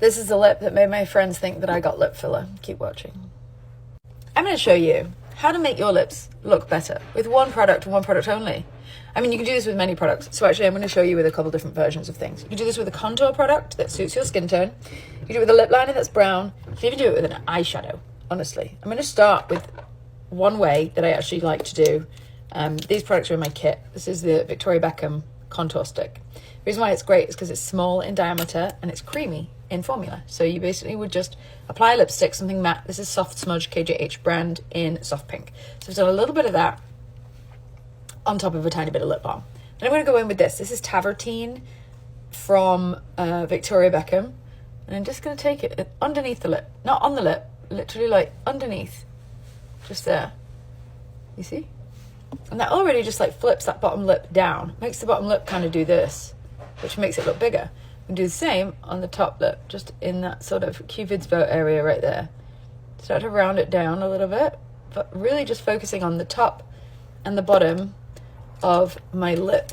This is the lip that made my friends think that I got lip filler. Keep watching. I'm going to show you how to make your lips look better with one product and one product only. I mean, you can do this with many products. So actually, I'm going to show you with a couple different versions of things. You can do this with a contour product that suits your skin tone. You can do it with a lip liner that's brown. You can even do it with an eyeshadow, honestly. I'm going to start with one way that I actually like to do. These products are in my kit. This is the Victoria Beckham contour stick. The reason why it's great is because it's small in diameter and it's creamy in formula. So you basically would just apply a lipstick, something matte. This is Soft Smudge KJH brand in soft pink. So I've done a little bit of that on top of a tiny bit of lip balm. Then I'm going to go in with this. This is Tavertine from Victoria Beckham. And I'm just going to take it underneath the lip. Not on the lip, literally like underneath. Just there. You see? And that already just like flips that bottom lip down. Makes the bottom lip kind of do this, which makes it look bigger. We can do the same on the top lip, just in that sort of Cupid's bow area right there. Start to round it down a little bit, but really just focusing on the top and the bottom of my lip,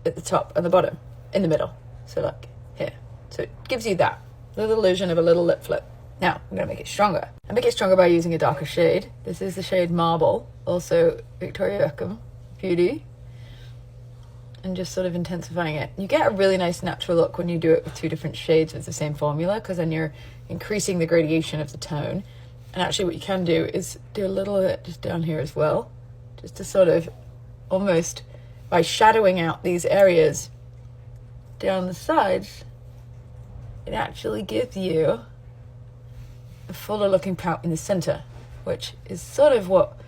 at the top and the bottom, in the middle. So like here. So it gives you that little illusion of a little lip flip. Now, I'm going to make it stronger. I make it stronger by using a darker shade. This is the shade Marble, also Victoria Beckham Beauty. And just sort of intensifying it. You get a really nice natural look when you do it with two different shades with the same formula, because then you're increasing the gradation of the tone. And actually what you can do is do a little bit just down here as well, just to sort of almost, by shadowing out these areas down the sides, it actually gives you a fuller looking pout in the center, which is sort of what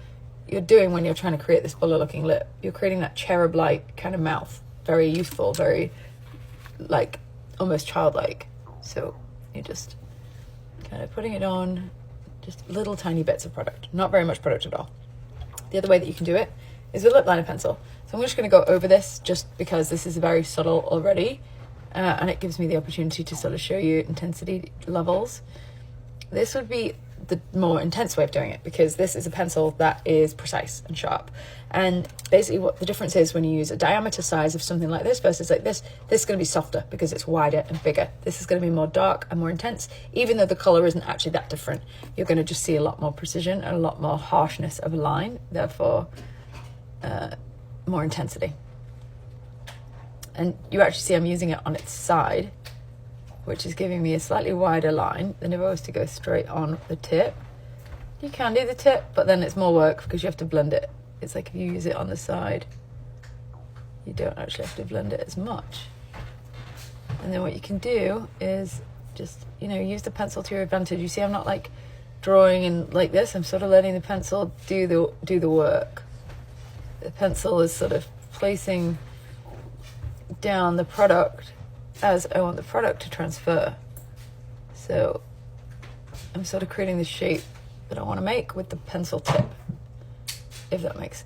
you're doing when you're trying to create this fuller looking lip. You're creating that cherub-like kind of mouth. Very youthful, very like almost childlike. So you're just kind of putting it on, just little tiny bits of product, not very much product at all. The other way that you can do it is with a lip liner pencil. So I'm just going to go over this just because this is very subtle already, and it gives me the opportunity to sort of show you intensity levels. This would be the more intense way of doing it, because this is a pencil that is precise and sharp. And basically what the difference is when you use a diameter size of something like this versus like this is going to be softer because it's wider and bigger. This is going to be more dark and more intense, even though the color isn't actually that different. You're going to just see a lot more precision and a lot more harshness of a line, therefore more intensity. And you actually see I'm using it on its side, which is giving me a slightly wider line than if I was to go straight on the tip. You can do the tip, but then it's more work because you have to blend it. It's like if you use it on the side, you don't actually have to blend it as much. And then what you can do is just, you know, use the pencil to your advantage. You see I'm not like drawing in like this. I'm sort of letting the pencil do the work. The pencil is sort of placing down the product as I want the product to transfer. So I'm sort of creating the shape that I want to make with the pencil tip, if that makes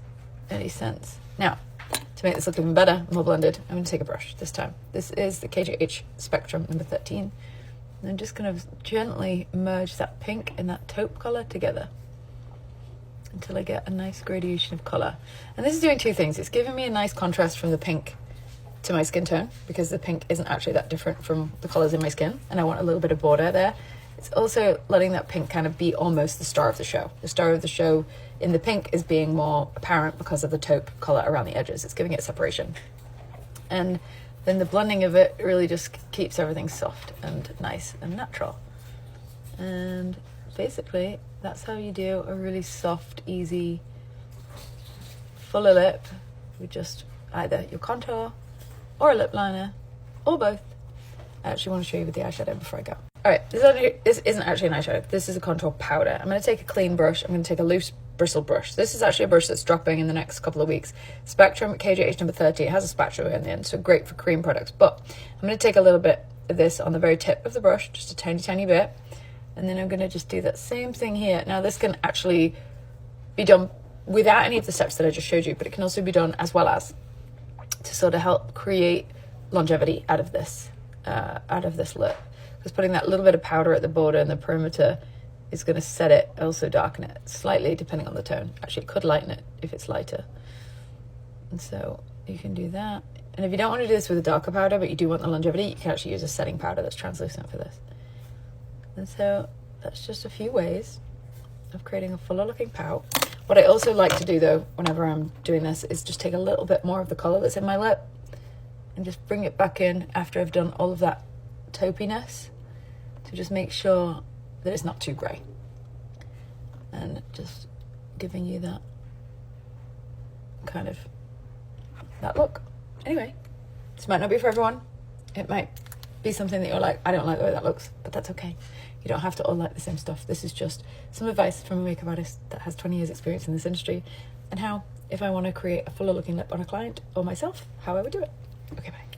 any sense. Now, to make this look even better, more blended, I'm going to take a brush this time. This is the KJH Spectrum number 13. And I'm just going to gently merge that pink and that taupe color together until I get a nice gradation of color. And this is doing two things. It's giving me a nice contrast from the pink to my skin tone, because the pink isn't actually that different from the colors in my skin, and I want a little bit of border there. It's also letting that pink kind of be almost the star of the show. The star of the show in the pink is being more apparent because of the taupe color around the edges. It's giving it separation. And then the blending of it really just keeps everything soft and nice and natural. And basically that's how you do a really soft, easy, fuller lip with just either your contour or a lip liner, or both. I actually want to show you with the eyeshadow before I go. All right, this isn't actually an eyeshadow. This is a contour powder. I'm going to take a clean brush. I'm going to take a loose bristle brush. This is actually a brush that's dropping in the next couple of weeks. Spectrum KJH number 30. It has a spatula in the end, so great for cream products. But I'm going to take a little bit of this on the very tip of the brush, just a tiny, tiny bit. And then I'm going to just do that same thing here. Now, this can actually be done without any of the steps that I just showed you, but it can also be done as well as, to sort of help create longevity out of this lip. Because putting that little bit of powder at the border and the perimeter is going to set it, also darken it slightly depending on the tone. Actually, it could lighten it if it's lighter. And so you can do that. And if you don't want to do this with a darker powder, but you do want the longevity, you can actually use a setting powder that's translucent for this. And so that's just a few ways of creating a fuller looking pout. What I also like to do though, whenever I'm doing this, is just take a little bit more of the color that's in my lip and just bring it back in after I've done all of that taupiness, to just make sure that it's not too grey. And just giving you that kind of, that look. Anyway, this might not be for everyone. It might be something that you're like, I don't like the way that looks, but that's okay. You don't have to all like the same stuff. This is just some advice from a makeup artist that has 20 years experience in this industry, and how, if I want to create a fuller looking lip on a client or myself, how I would do it. Okay, bye.